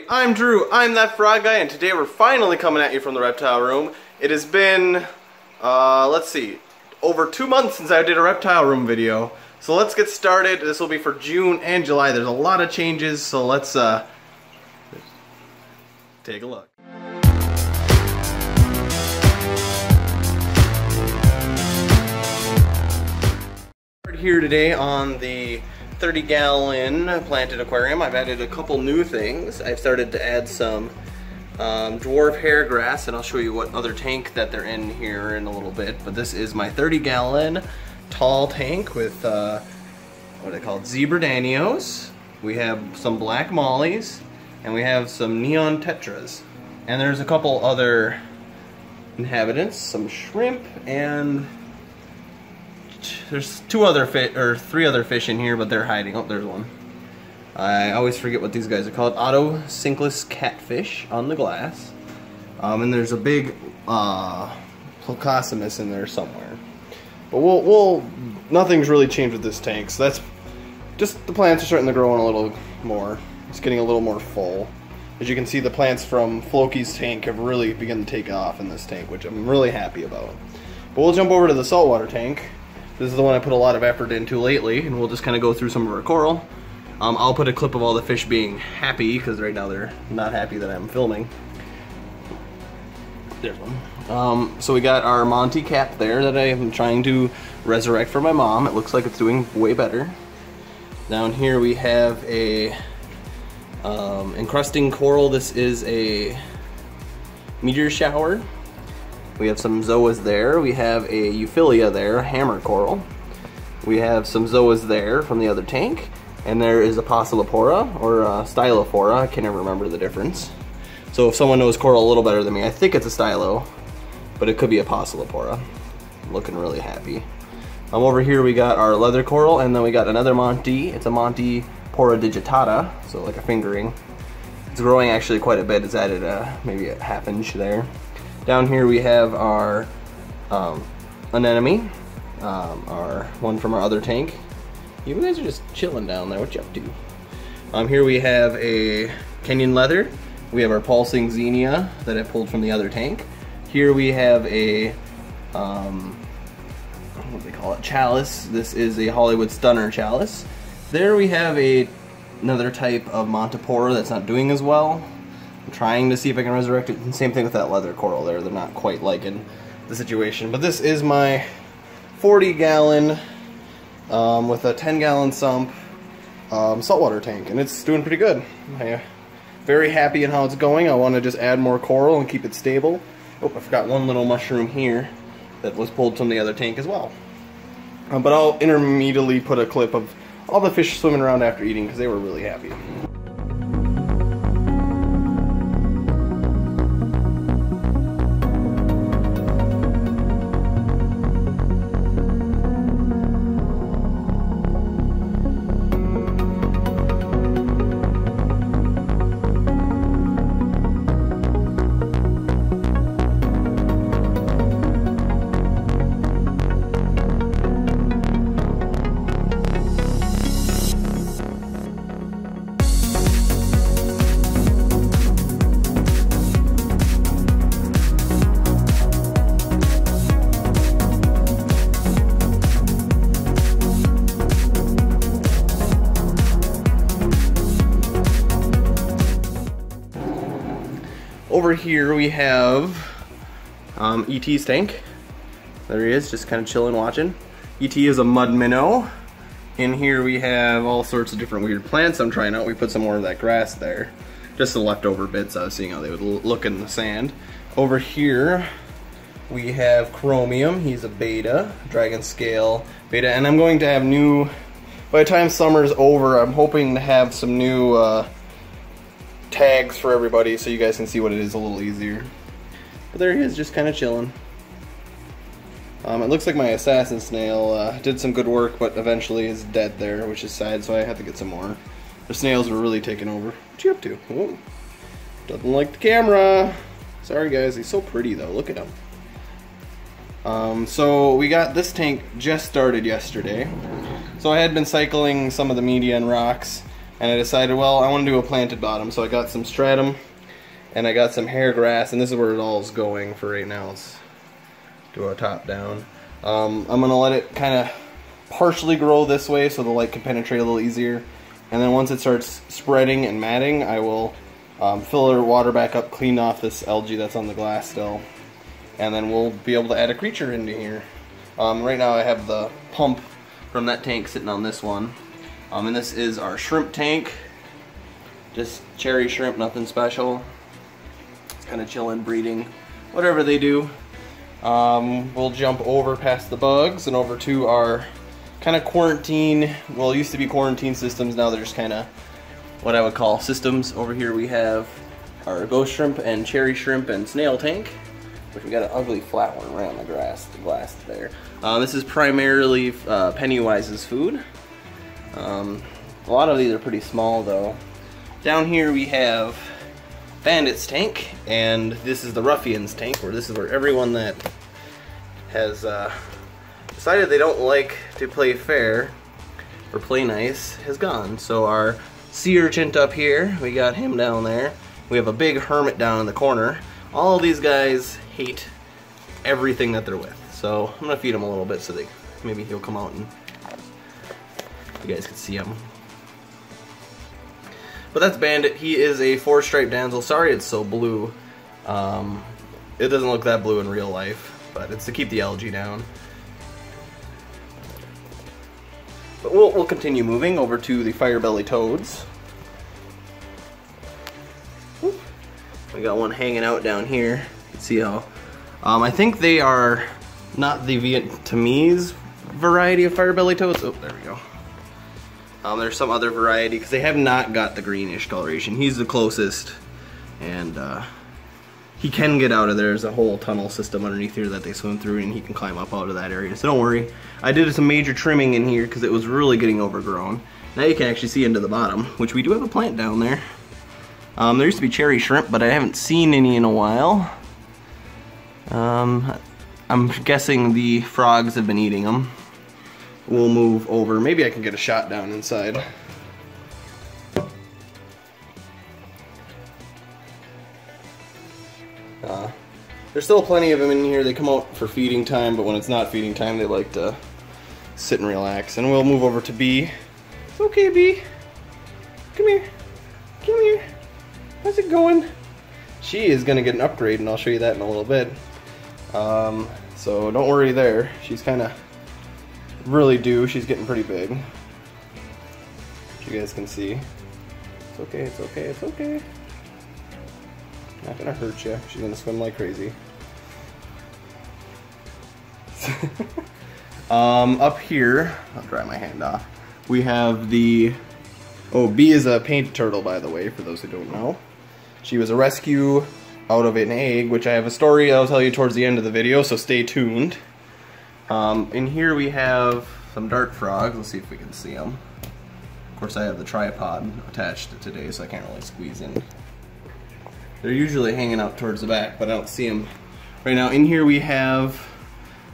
I'm Drew, I'm that frog guy, and today we're finally coming at you from the reptile room. It has been, let's see, over 2 months since I did a reptile room video. So let's get started. This will be for June and July. There's a lot of changes, so let's take a look. Here today on the 30-gallon planted aquarium. I've added a couple new things. I've started to add some dwarf hair grass, and I'll show you what other tank that they're in here in a little bit. But this is my 30-gallon tall tank with what are they called? Zebra Danios. We have some black mollies, and we have some neon tetras. And there's a couple other inhabitants, some shrimp, and there's three other fish in here, but they're hiding. Oh, there's one. I always forget what these guys are called. Autocinklus catfish on the glass. And there's a big Plecostomus in there somewhere. But nothing's really changed with this tank, so that's just the plants are starting to grow in a little more. It's getting a little more full. As you can see, the plants from Floki's tank have really begun to take off in this tank, which I'm really happy about. But we'll jump over to the saltwater tank. This is the one I put a lot of effort into lately, and we'll just kind of go through some of our coral. I'll put a clip of all the fish being happy, because right now they're not happy that I'm filming. There's one. So we got our Monty cap there that I am trying to resurrect for my mom. It looks like it's doing way better. Down here we have a encrusting coral. This is a meteor shower. We have some zoas there. We have a Euphilia there, hammer coral. We have some zoas there from the other tank. And there is a Pocillopora, or a Stylophora. I can never remember the difference. So if someone knows coral a little better than me, I think it's a Stylo, but it could be a Pocillopora. I'm looking really happy. Over here we got our leather coral, and then we got another Monty. It's a Monty Pora digitata, so like a fingering. It's growing actually quite a bit. It's added maybe a ½ inch there. Down here we have our anemone, our one from our other tank. You guys are just chilling down there. What you up to? Here we have a Kenyan leather. We have our pulsing xenia that I pulled from the other tank. Here we have a what do they call it? Chalice. This is a Hollywood Stunner chalice. There we have another type of Montipora that's not doing as well. I'm trying to see if I can resurrect it. And same thing with that leather coral there. They're not quite liking the situation. But this is my 40-gallon with a 10-gallon sump saltwater tank, and it's doing pretty good. I'm very happy in how it's going. I want to just add more coral and keep it stable. Oh, I forgot one little mushroom here that was pulled from the other tank as well. But I'll intermediately put a clip of all the fish swimming around after eating because they were really happy. Over here we have ET's tank. There he is, just kind of chilling, watching. ET is a mud minnow. In here we have all sorts of different weird plants I'm trying out. We put some more of that grass there. Just the leftover bits. I was seeing how they would look in the sand. Over here we have Chromium. He's a beta, dragon scale beta. And I'm going to have new, by the time summer's over, I'm hoping to have some new tags for everybody so you guys can see what it is a little easier. But there he is, just kind of chilling. It looks like my assassin snail did some good work, but eventually is dead there, which is sad, so I have to get some more. The snails were really taking over. What you up to? Whoa. Doesn't like the camera. Sorry guys, he's so pretty though, look at him. So we got this tank just started yesterday. So I had been cycling some of the media and rocks and I decided, well, I want to do a planted bottom, so I got some stratum and I got some hair grass, and this is where it all is going for right now. Let's do a top down. I'm gonna let it kind of partially grow this way so the light can penetrate a little easier, and then once it starts spreading and matting, I will fill our water back up, clean off this algae that's on the glass still, and then we'll be able to add a creature into here. Right now I have the pump from that tank sitting on this one, and this is our shrimp tank. Just cherry shrimp, nothing special. It's kind of chilling, breeding, whatever they do. We'll jump over past the bugs and over to our kind of quarantine, well, it used to be quarantine systems, now they're just kind of what I would call systems. Over here we have our ghost shrimp and cherry shrimp and snail tank, which we got an ugly flat one right on the glass there. This is primarily Pennywise's food. A lot of these are pretty small though. Down here we have Bandits tank, and this is the Ruffians tank, where this is where everyone that has decided they don't like to play fair or play nice has gone. So our sea urchin up here, we got him down there. We have a big hermit down in the corner. All of these guys hate everything that they're with. So I'm gonna feed him a little bit so that maybe he'll come out and you guys can see him. But that's Bandit. He is a 4-striped damsel. Sorry it's so blue. It doesn't look that blue in real life, but it's to keep the algae down. But we'll continue moving over to the Firebellied Toads. We got one hanging out down here. You can see how. I think they are not the Vietnamese variety of Firebellied Toads. Oh, there we go. There's some other variety because they have not got the greenish coloration. He's the closest, and he can get out of there. There's a whole tunnel system underneath here that they swim through, and he can climb up out of that area. So don't worry. I did some major trimming in here because it was really getting overgrown. Now you can actually see into the bottom, which we do have a plant down there. There used to be cherry shrimp, but I haven't seen any in a while. I'm guessing the frogs have been eating them. We'll move over. Maybe I can get a shot down inside. There's still plenty of them in here. They come out for feeding time, but when it's not feeding time, they like to sit and relax. And we'll move over to B. It's okay, B. Come here. Come here. How's it going? She is going to get an upgrade, and I'll show you that in a little bit. So don't worry there. She's kind of really due. She's getting pretty big. You guys can see. It's okay, it's okay, it's okay. Not gonna hurt you. She's gonna swim like crazy. Up here, I'll dry my hand off. We have the, B is a painted turtle, by the way, for those who don't know. She was a rescue out of an egg, which I have a story I'll tell you towards the end of the video, so stay tuned. In here we have some dart frogs. Let's see if we can see them. Of course I have the tripod attached today, so I can't really squeeze in. They're usually hanging out towards the back, but I don't see them right now. In here we have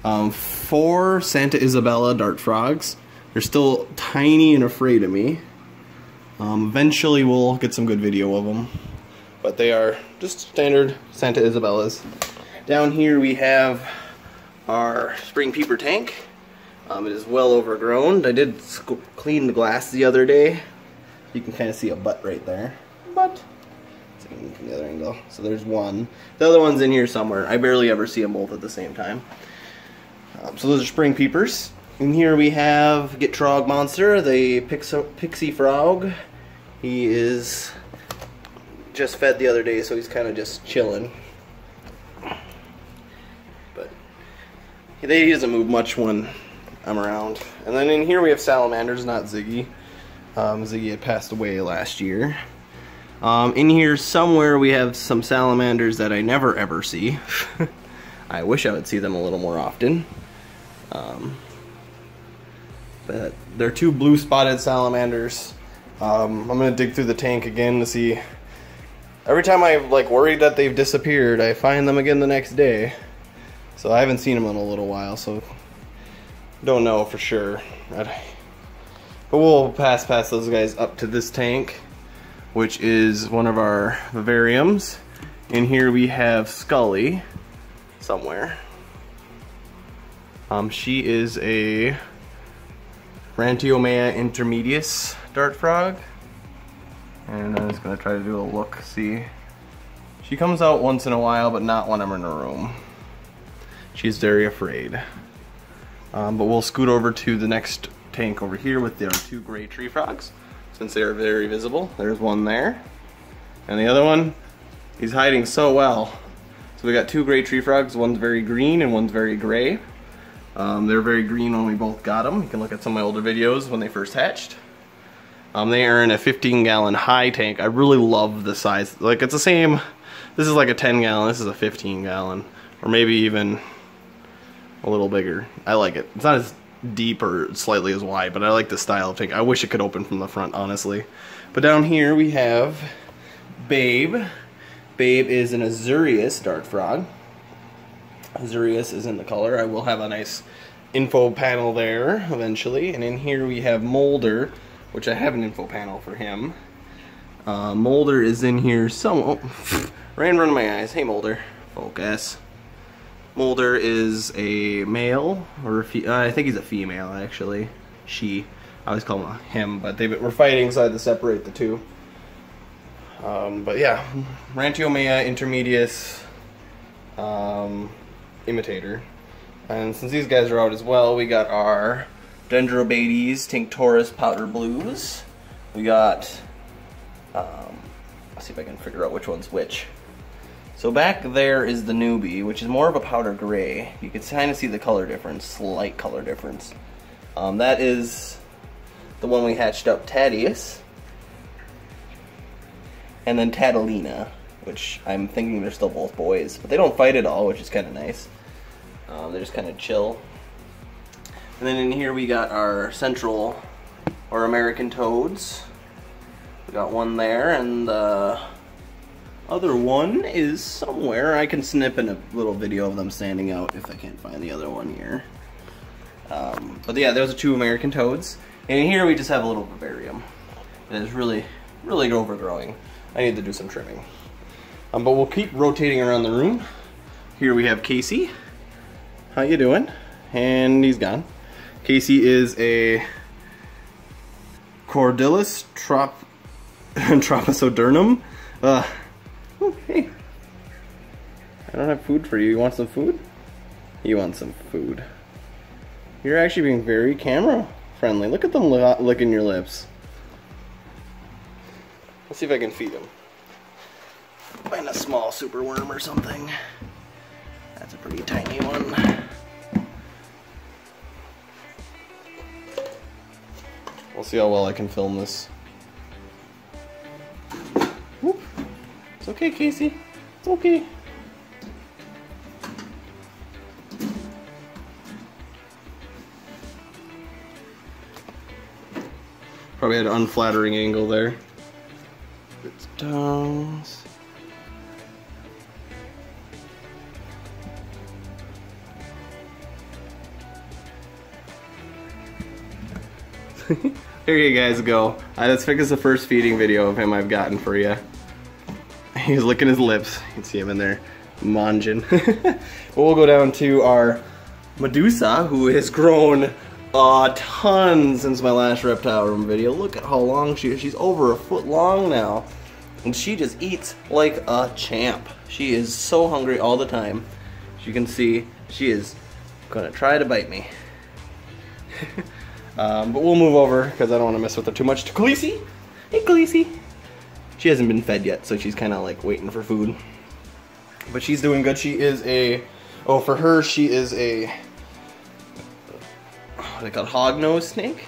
4 Santa Isabella dart frogs. They're still tiny and afraid of me. Eventually we'll get some good video of them, but they are just standard Santa Isabellas. Down here we have our spring peeper tank. It is well overgrown. I did clean the glass the other day. You can kind of see a butt right there. Butt. From the other angle. So there's one. The other one's in here somewhere. I barely ever see them both at the same time. So those are spring peepers. In here we have Gitrog Monster, the pixie frog. He is just fed the other day, so he's kind of just chilling. But he doesn't move much when I'm around. And then in here we have salamanders, not Ziggy. Ziggy had passed away last year. In here somewhere we have some salamanders that I never ever see. I wish I would see them a little more often. But they're 2 blue spotted salamanders. I'm gonna dig through the tank again to see. Every time I'm like worried that they've disappeared, I find them again the next day. So I haven't seen them in a little while, so don't know for sure. But we'll pass those guys up to this tank, which is one of our vivariums. In here we have Scully somewhere. She is a Rantiomea intermedius dart frog. And I'm just gonna try to do a look, see. She comes out once in a while, but not when I'm in a room. She's very afraid. But we'll scoot over to the next tank over here with our 2 gray tree frogs, since they are very visible. There's one there. And the other one, he's hiding so well. So we got 2 gray tree frogs, one's very green and one's very gray. They're very green when we both got them. You can look at some of my older videos when they first hatched. They are in a 15-gallon high tank. I really love the size. Like, it's the same, this is like a 10-gallon, this is a 15-gallon, or maybe even a little bigger. I like it. It's not as deep or slightly as wide, but I like the style of tank. I wish it could open from the front, honestly. But down here we have Babe. Babe is an Azurius dart frog. Azurius is in the color. I will have a nice info panel there eventually. And in here we have Molder, which I have an info panel for him. Molder is in here somewhere. Oh, ran run my eyes. Hey Molder, focus. Molder is a male, or I think he's a female actually. She. I always call him, but we're fighting, so I had to separate the two. But yeah, Rantiomea intermedius imitator. And since these guys are out as well, we got our Dendrobates Tinctoris powder blues. We got, let's see if I can figure out which one's which. So back there is the newbie, which is more of a powder gray. You can kind of see the color difference, slight color difference. That is the one we hatched up, Tadius. And then Tatalina, which I'm thinking they're still both boys. But they don't fight at all, which is kind of nice. They're just kind of chill. And then in here we got our central, or American toads. We got one there, and the other one is somewhere. I can snip in a little video of them standing out if I can't find the other one here. But yeah, those are 2 American toads. And in here we just have a little vivarium. It is really, really overgrowing. I need to do some trimming. But we'll keep rotating around the room. Here we have Casey. How you doing? And he's gone. Casey is a Cordillus Tropisodernum. Oh, hey. I don't have food for you. You want some food? You want some food. You're actually being very camera friendly. Look at them licking your lips. Let's see if I can feed him. Find a small super worm or something. That's a pretty tiny one. We'll see how well I can film this. Whoop. It's okay, Casey. It's okay. Probably had an unflattering angle there. Its tongues. There you guys go. Let's pick as the first feeding video of him I've gotten for you. He's licking his lips. You can see him in there munging. But we'll go down to our Medusa, who has grown a ton since my last reptile room video. Look at how long she is. She's over 1 foot long now. And she just eats like a champ. She is so hungry all the time. As you can see, she is gonna try to bite me. But we'll move over because I don't want to mess with her too much. To Khaleesi! Hey Khaleesi! She hasn't been fed yet, so she's kind of like waiting for food. But she's doing good. She is a, oh, for her, she is a, what they call hognose snake.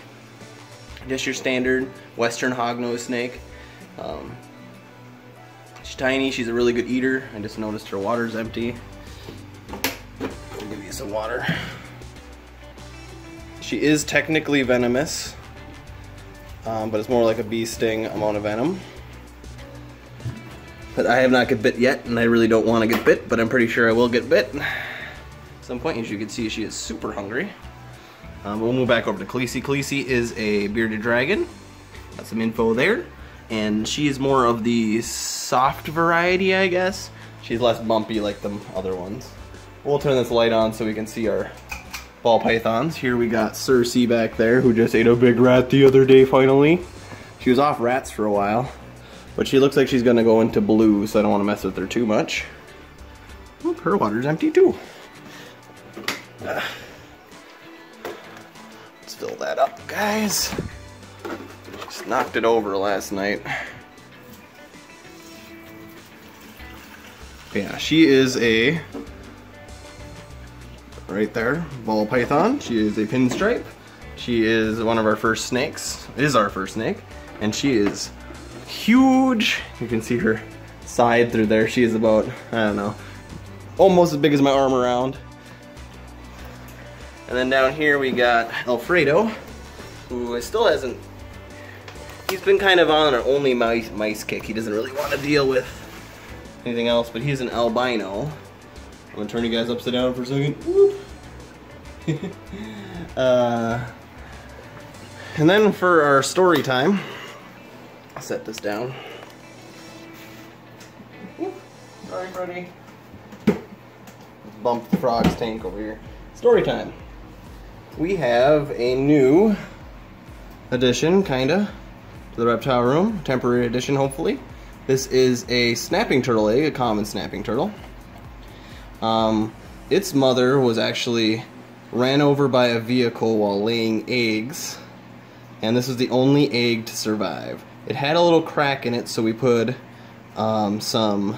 Just your standard western hognose snake. She's tiny. She's a really good eater. I just noticed her water's empty. I'll give you some water. She is technically venomous, but it's more like a bee sting amount of venom. But I have not get bit yet, and I really don't want to get bit, but I'm pretty sure I will get bit. At some point, as you can see, she is super hungry. We'll move back over to Khaleesi. Khaleesi is a bearded dragon. Got some info there. And she is more of the soft variety, I guess. She's less bumpy like the other ones. We'll turn this light on so we can see our ball pythons. Here we got Cersei back there, who just ate a big rat the other day finally. She was off rats for a while, but she looks like she's gonna go into blue, so I don't want to mess with her too much. Oop, her water's empty too. Let's fill that up, guys. Just knocked it over last night. Yeah, she is a, right there, ball python. She is a pinstripe. She is one of our first snakes, is our first snake, and she is huge. You can see her side through there. She is about, I don't know, almost as big as my arm around. And then down here we got Alfredo, who still hasn't, he's been kind of on an only mice kick. He doesn't really want to deal with anything else, but he's an albino. I'm gonna turn you guys upside down for a second. And then for our story time, I'll set this down. Sorry, Freddy. Bump the frog's tank over here. Story time. We have a new addition, kinda, to the reptile room. Temporary addition, hopefully. This is a snapping turtle egg, a common snapping turtle. Its mother was actually ran over by a vehicle while laying eggs, and this was the only egg to survive. It had a little crack in it, so we put some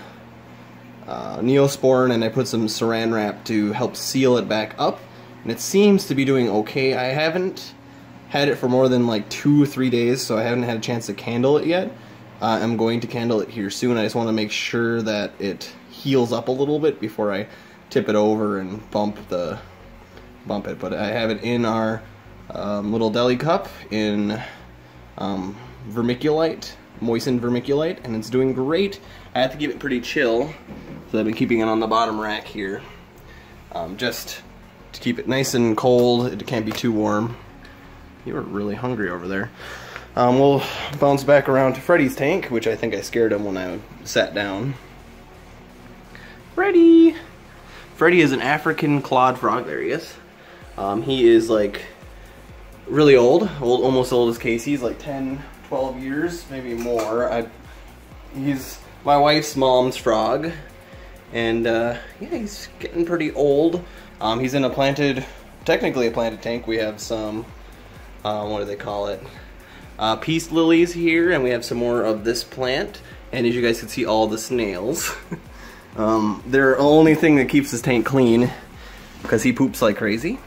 Neosporin and I put some saran wrap to help seal it back up, and it seems to be doing okay. I haven't had it for more than like 2 or 3 days, so I haven't had a chance to candle it yet. I'm going to candle it here soon. I just want to make sure that it heals up a little bit before I tip it over and bump it. But I have it in our little deli cup in vermiculite, moistened vermiculite, and it's doing great. I have to keep it pretty chill, so I've been keeping it on the bottom rack here, just to keep it nice and cold. It can't be too warm. You were really hungry over there. We'll bounce back around to Freddy's tank, which I think I scared him when I sat down. Freddy! Freddy is an African clawed frog. There he is. He is like really old, almost old as Casey. He's like 10, 12 years, maybe more. He's my wife's mom's frog, and yeah, he's getting pretty old. He's in technically a planted tank. We have some, what do they call it? Peace lilies here, and we have some more of this plant, and as you guys can see, all the snails. They're the only thing that keeps this tank clean, because he poops like crazy.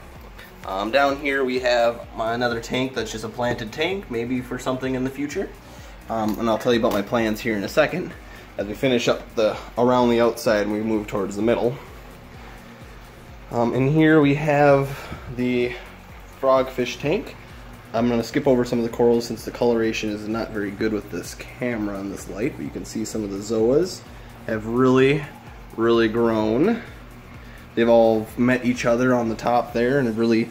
Down here we have another tank that's just a planted tank, maybe for something in the future. And I'll tell you about my plans here in a second, as we finish up around the outside and we move towards the middle. And here we have the frogfish tank. I'm going to skip over some of the corals since the coloration is not very good with this camera and this light, but you can see some of the zoas have really grown. They've all met each other on the top there and have really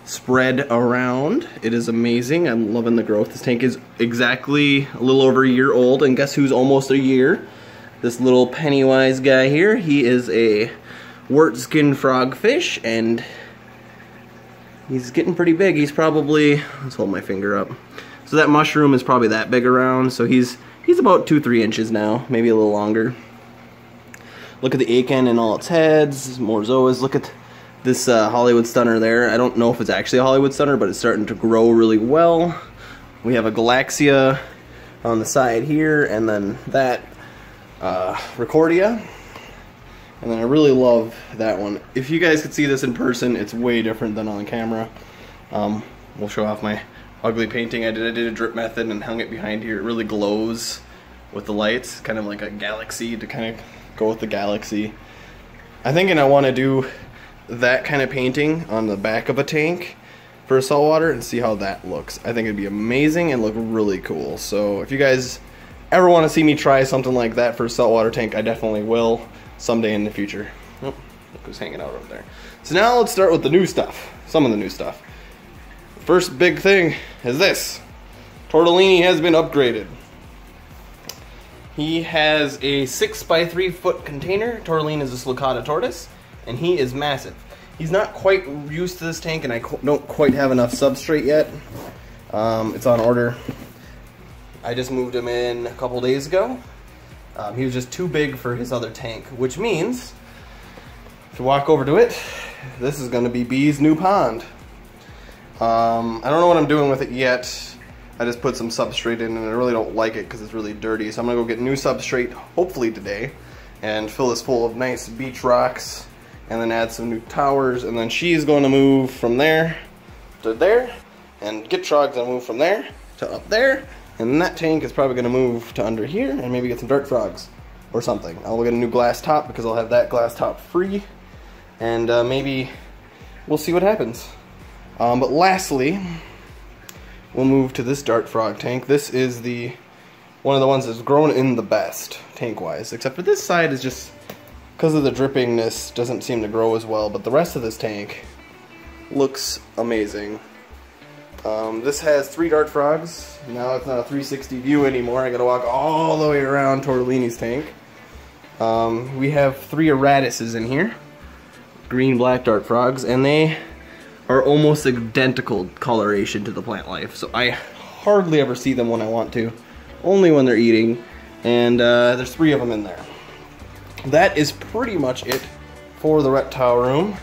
spread around. It is amazing. I'm loving the growth. This tank is exactly a little over a year old, and guess who's almost a year? This little Pennywise guy here. He is a wart-skin frogfish, and he's getting pretty big. He's probably, let's hold my finger up. So that mushroom is probably that big around, so he's about 2-3 inches now, maybe a little longer. Look at the Aiken and all its heads, more zoas. Look at this Hollywood stunner there. I don't know if it's actually a Hollywood stunner, but it's starting to grow really well. We have a Galaxia on the side here, and then that Recordia. And then I really love that one. If you guys could see this in person, it's way different than on the camera. We'll show off my ugly painting. I did a drip method and hung it behind here. It really glows with the lights, kind of like a galaxy to kind of go with the galaxy. I'm thinking I want to do that kind of painting on the back of a tank for a saltwater and see how that looks. I think it'd be amazing and look really cool. So if you guys ever want to see me try something like that for a saltwater tank, I definitely will someday in the future. Oh, look who's hanging out over there. So now let's start with the new stuff. Some of the new stuff. first big thing is this. Tortellini has been upgraded. He has a 6 by 3 foot container. Tortellini is a Saltwater Tortoise, and he is massive. He's not quite used to this tank, and I don't quite have enough substrate yet. It's on order. I just moved him in a couple days ago. He was just too big for his other tank, which means, if you walk over to it, this is going to be B's new pond. I don't know what I'm doing with it yet. I just put some substrate in, and I really don't like it because it's really dirty. So I'm going to go get new substrate, hopefully today, and fill this full of nice beach rocks, and then add some new towers, and then she's going to move from there to there, and get Trog's going to move from there to up there, and then that tank is probably going to move to under here, and maybe get some dart frogs or something. I'll get a new glass top because I'll have that glass top free, and maybe we'll see what happens. But lastly, we'll move to this dart frog tank. This is one of the ones that's grown in the best, tank-wise. Except for this side is just, because of the drippingness, doesn't seem to grow as well. But the rest of this tank looks amazing. This has 3 dart frogs. Now it's not a 360 view anymore. I gotta walk all the way around Tortellini's tank. We have 3 erratises in here. Green, black dart frogs. And they are almost identical coloration to the plant life, so I hardly ever see them when I want to, only when they're eating, and there's 3 of them in there. That is pretty much it for the reptile room.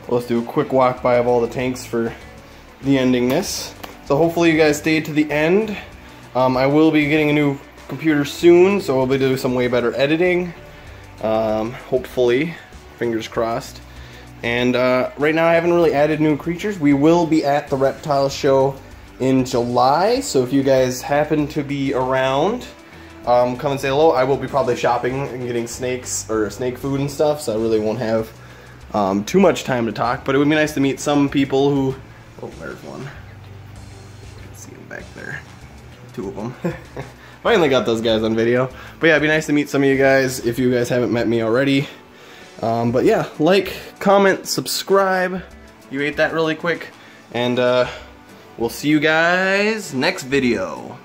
Let's do a quick walk by of all the tanks for the endingness. So hopefully you guys stayed to the end. I will be getting a new computer soon, so we'll be doing some way better editing, hopefully, fingers crossed. And right now I haven't really added new creatures. We will be at the reptile show in July, so if you guys happen to be around, come and say hello. I will be probably shopping and getting snakes or snake food and stuff, so I really won't have too much time to talk, but it would be nice to meet some people who... Oh, there's one. You can see him back there. 2 of them. Finally got those guys on video. But yeah, it'd be nice to meet some of you guys if you guys haven't met me already. But yeah, like, comment, subscribe. You ate that really quick. And we'll see you guys next video.